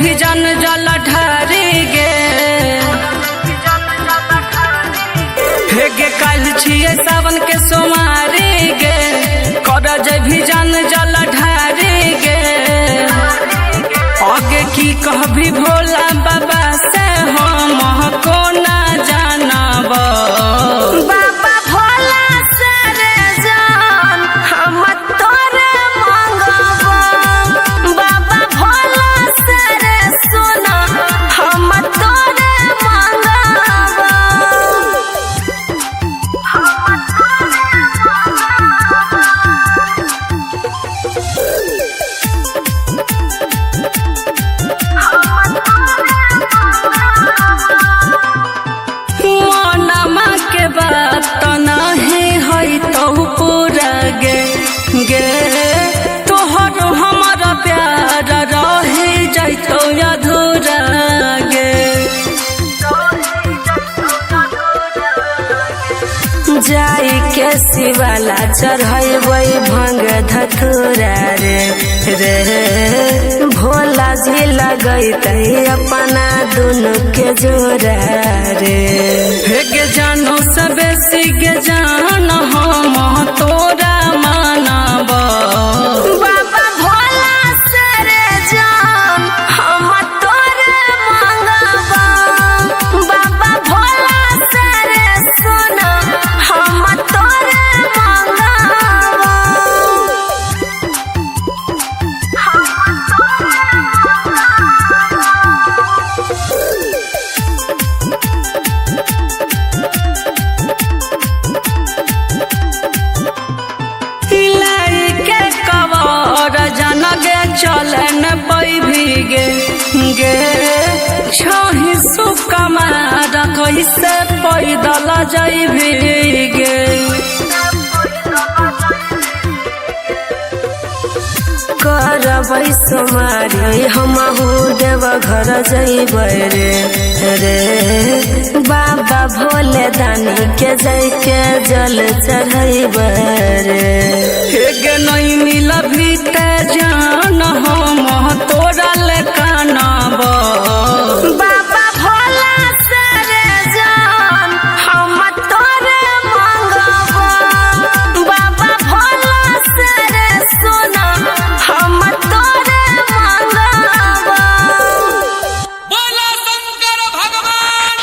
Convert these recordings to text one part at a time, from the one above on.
भी जन जल ढारी गे हेगे काल छिए सावन के सोमारी गे कर भी जन जल ढारी गे आगे की कहबी भोला बाबा से हम को ना जानब बाबा भोला से रे जान हम तोरे मांगब बाबा भोला से रे सुना हम तोरे मांगब मनमा के बात तो नहीं है तो पूरा गे गे तोहर हमारा प्यार रही जैतो अधूरा गे जाई के शिवाला चढ़बै भंग धतुरा रे रे भोला जी लगैते अपना दुनु के जोरा रे हेगे जानो सबे सिगे जान हम तोरा मानब बाबा भोला से रे जान हम तोरे मांगब बाबा भोला से रे सुना हम तोरे मांगब लाई के कवर जनगे चलन पैभी गे गे छही सुकमार कैसे पैदल जैभी गे करबै सोमारी हमहू देव घर जैबै रे रे बाबा भोले दानी के जाके जल चढ़ैबै रे हेगे नहीं मिल भीते जान हम तोरा ले कानब बाबा भोला से रे जान हम तोरे मांगब बाबा भोला से रे सुना हम तोरे मांगब बोला शंकर भगवान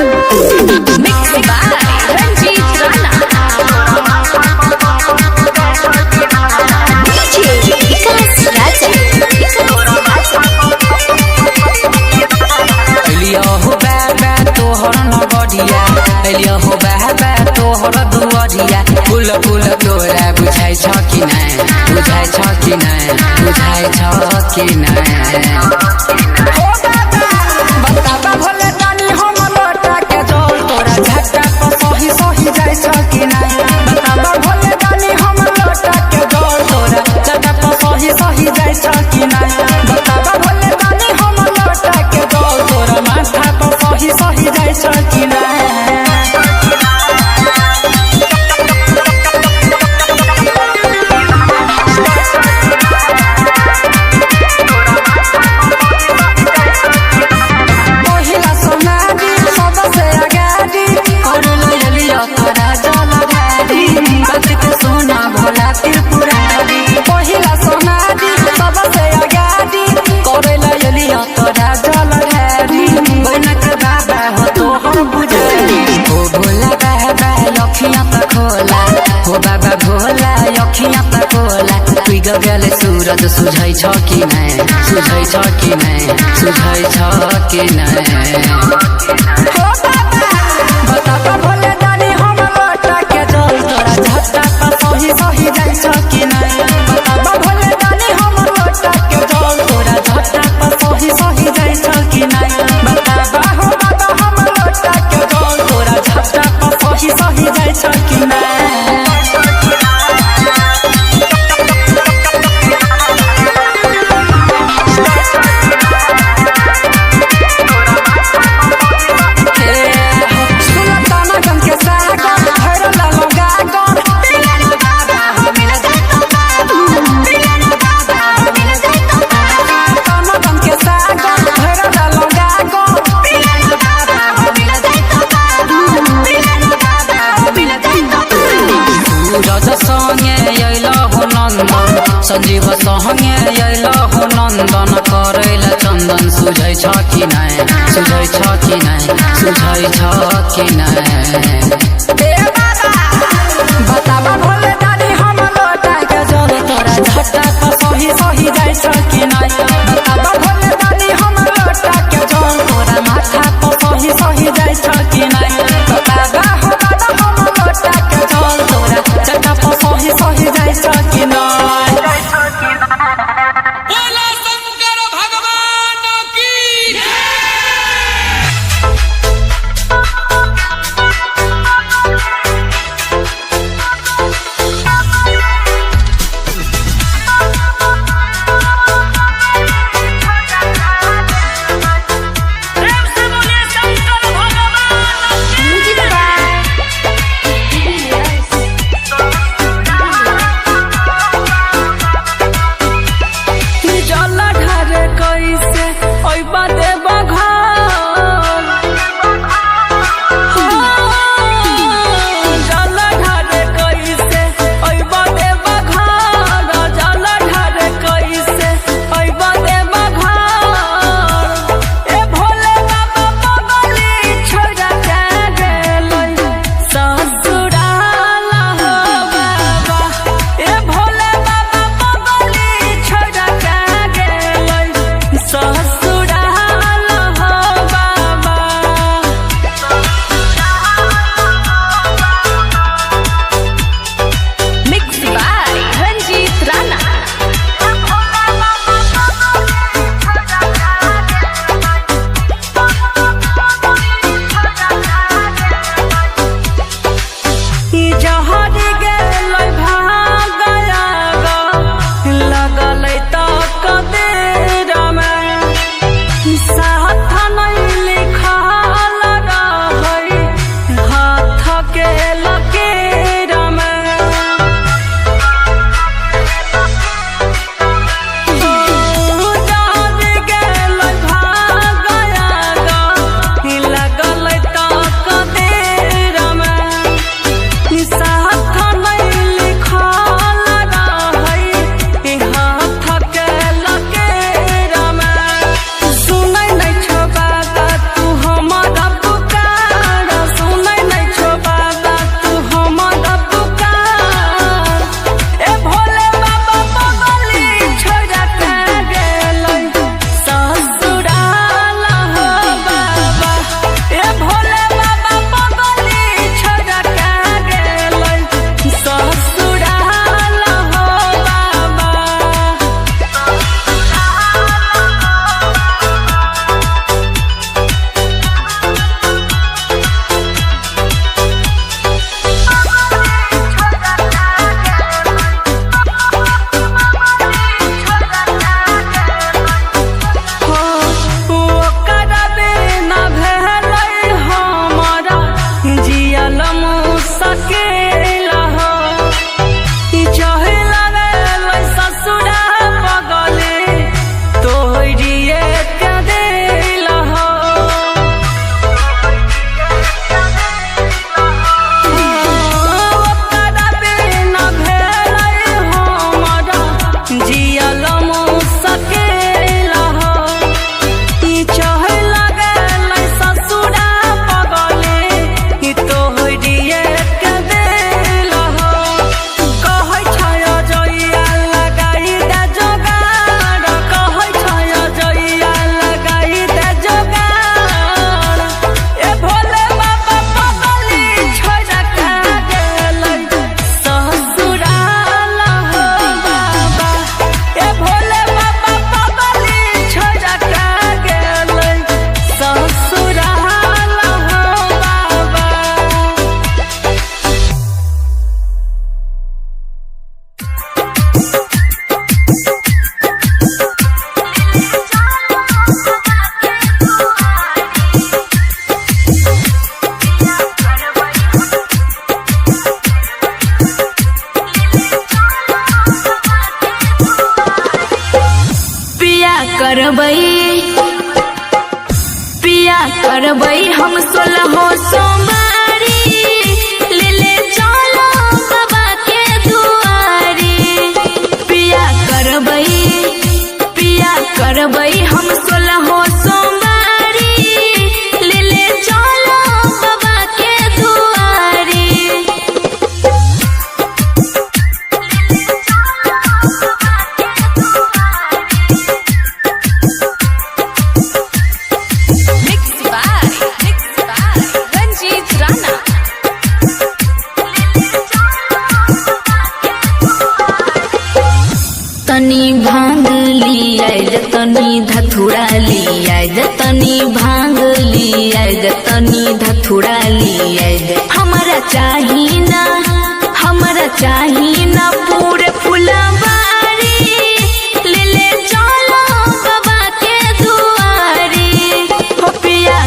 mix by Ranjeet Rana DJ Vikas Raja एलियो हो बाबा तोहर नगरिया एलियो हो बाबा तोहर दुआरिया फूल फूल तोरा बुझाइ छ कि नै बुझाइ छ कि नै बुझाइ छ कि नै ओ बाबा बताबा भोले दानी हम लोटा के जोल तोरा झटका पर सही सही जाइ छ कि नै बताबा भोले दानी हम लोटा के जोल तोरा झटका पर सही सही जाइ छ कि नै बताबा भोले दानी हम लोटा के जोल तोरा माथा पर सही सही जाइ छ कि नै पहिला सोनारी सबसे अगाडि अरूले एलियो तोरा जल ढारी कतिको सोना भोला त्रिपुरारी पहिला सोनारी सबसे अगाडि अरूले एलियो तोरा जल ढारी बनक बाबा हो तोहर पुजारी ओ भोला बाबा लखियाँ त खोला हो बाबा भोला अखियाँ त खोला तुई गगले सूरज सुझै छ कि नै सुझै छ कि नै सुझै छ कि नै हो बाबा बताबा भोले दानी हम लोटा के जल तोरा झट्टा पर सही सही जाइ छ कि नै बताबा भोले दानी हम लोटा के जल तोरा झट्टा पर सही सही जाइ छ कि नै बताबा हो बाबा हम लोटा के जल तोरा झट्टा पर सही सही जाइ छ कि नै संजीव संगे अयलहु नंदन करैला चंदन सुझै छ कि नै सुझै छ कि नै सुझै छ कि नै बताबा भोले दानी हम लोटा के जल तोरा झट्टा पर सही सही जाइ छ कि नै बताबा भोले दानी हम लोटा के जल तोरा माथा पर सही सही जाइ छ कि नै बताबा हो दादा हम लोटा के जल तोरा झट्टा पर सही सही जाइ छ कि नै बोला शंकर भगवान की प्रेम से बोलिए शंकर भगवान जल ढारे कैसे ओइबा देबा घर जल ढारे कैसे ओइबा देबा घर जल ढारे कैसे ओइबा देबा घर ए भोले बाबा बगली छोड़ा के गेलै ससुराल हो बाबा ए भोले बाबा बगली छोड़ा के गेलै ससुराल हो बाबा Mixed by Ranjit Rana. जहरी गेलै भागया लगलै तक देरमे साथ नहीं लिखल रहै हाथ के लकीरमे जहरी गेलै भागया लगलै तक देरमे साथ नहीं लिखल रहै हाथ के लकीरमे सुनै नहीं छो बाबा तू हमर पुकार सुनै नहीं छो बाबा तू हमर पुकार ए भोले बाबा बगली छोड़ा के गेलै ससुराल हो बाबा ए भोले बाबा बगली छोड़ा के गेलै ससुराल हो बाबा ओकरा बिना भेलै हमरा जियल मुश्किल हो चढ़ लगलै ससुरा बगले तोहरिए के दिल हो ओकरा बिना भेलै हमरा जियल मुश्किल हो चढ़ लगलै ससुरा बगले तोहरिए के दिल हो कहै छै जइया लगाई दे जोगाड़ कहै छै जइया लगाई दे जोगाड़ ए भोले बाबा बगली छोड़ा के गेलै ससुराल हो बाबा ए भोले बाबा बगली छोड़ा के गेलै ससुराल हो बाबा पिया करबै हम 16 सोमवारी ले ले चलो बाबा के दुआरी पिया करबै हम 16 सोमवारी ले ले चलो बाबा के दुआरी। Mixed by Ranjit Rana। तनी भांग लिया तनी धथुरा लिया तनी भांग लिया तनी धथुरा लिया हमरा चाही ना पूरे फुलवारी ले ले चलो बाबा के दुआरी। हो पिया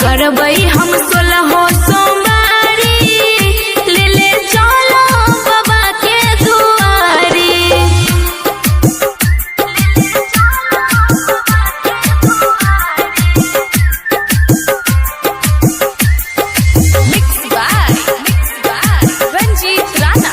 करबै हम 16 सोमवारी ले ले चलो बाबा के दुआरी। Mixed by Ranjit Rana।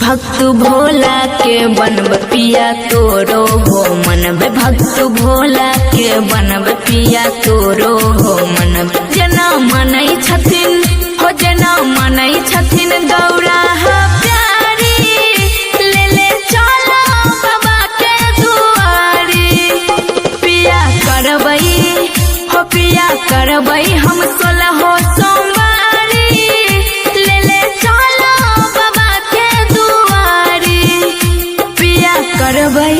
भक्त भोला के बनब पिया तोरो हो मनब भक्त भोला के बनब पिया तोरो हो मनब। जना मनई छथिन गौरा प्यारी ले ले चलो बाबा के दुआरी। पिया करबै हम 16 सोमवारी ले ले चलो बाबा के दुआरी। पिया करबै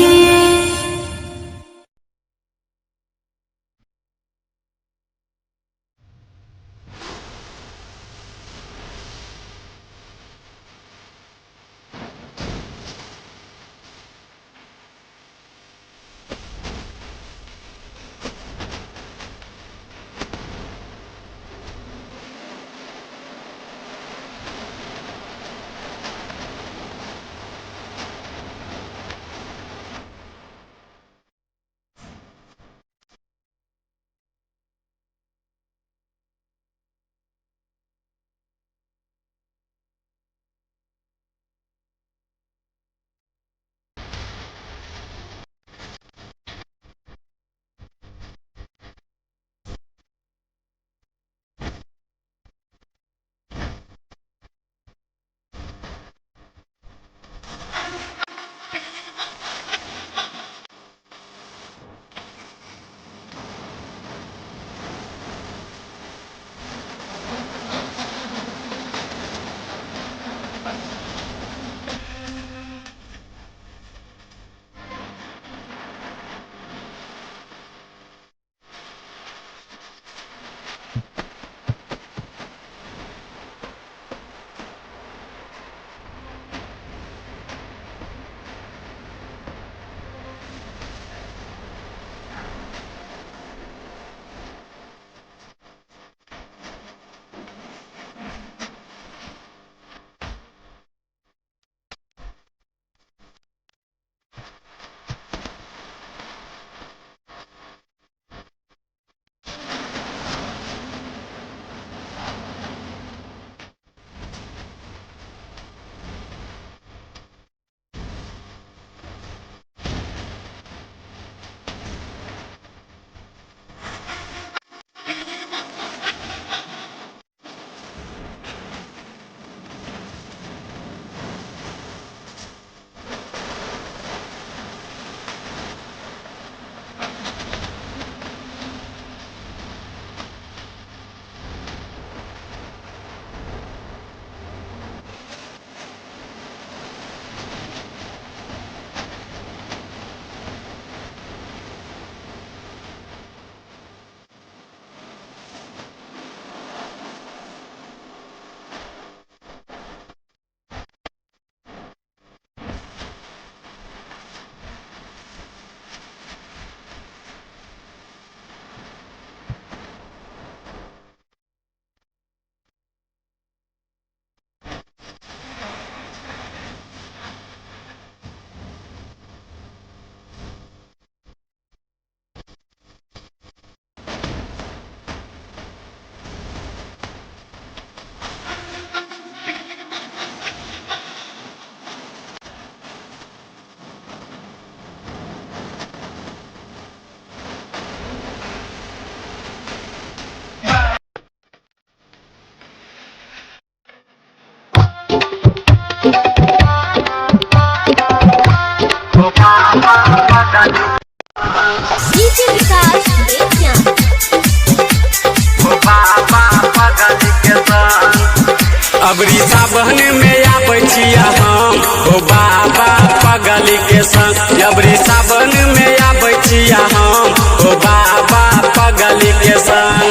अबरी सावन में आबै छिया हम ओ बाबा पगली के संग। अबरी सावन में आबै छिया हम ओ बाबा पगली के संग।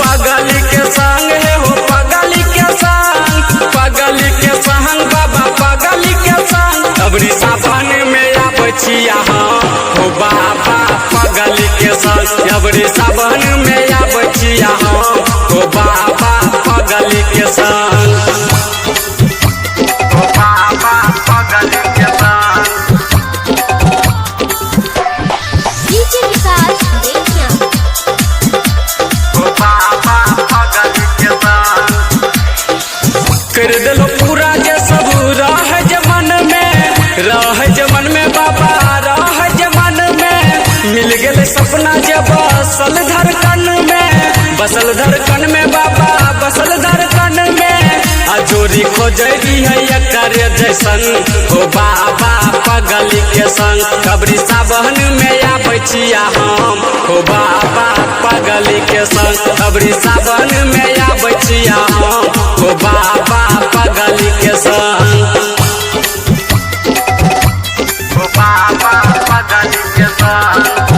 पगली के संग हे हो पगली के संग, पगली के संग बाबा पगली के संग। अबरी सावन में आबै छिया हम ओ बाबा पगली के संग। अबरी सावन में आबै छिया हम ओ बाबा पगली के संग। कर दिलो पूरा जे सब रह जमन में, रह जमन में बाबा रह जमन में। मिल गेल सपना जे बसल धड़कन में, बसल धड़कन में बाबा बसल धड़कन में। अजोरी खोजरी है एकर जैसन हो बाबा पगली के संग। अबरी सावन में आबै छिया हम हो बाबा पगली के संग। अबरी सावन में आबै छिया हम हो बाबा पगली के संग। हो बाबा पगली के संग।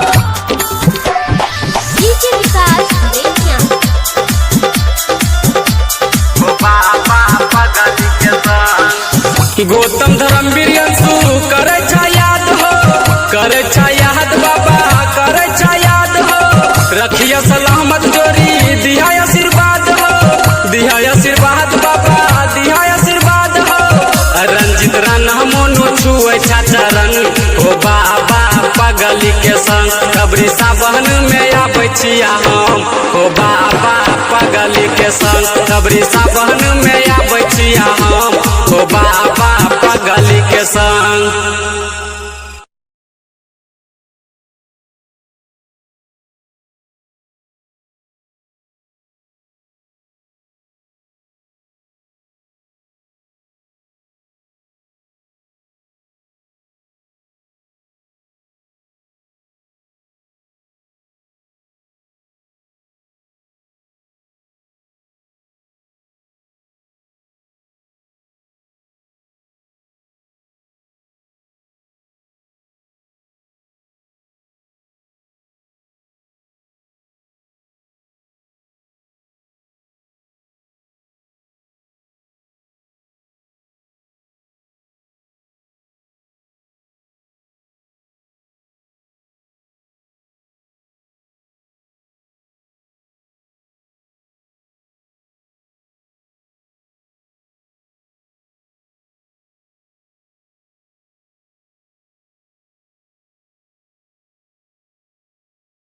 गौतम धर्मवीर अंशु करे छा याद हो, करे छा याद बाबा करे छा याद हो। रखिया सलामत जोरी दिया आशीर्वाद हो, दिया आशीर्वाद बाबा दिया आशीर्वाद हो। रंजित राना मोनू छुए छा चरण हो बाबा पगली के संग। अबरी सावन में आबै छिया हम हो बाबा पगली के संग। अबरी सावन में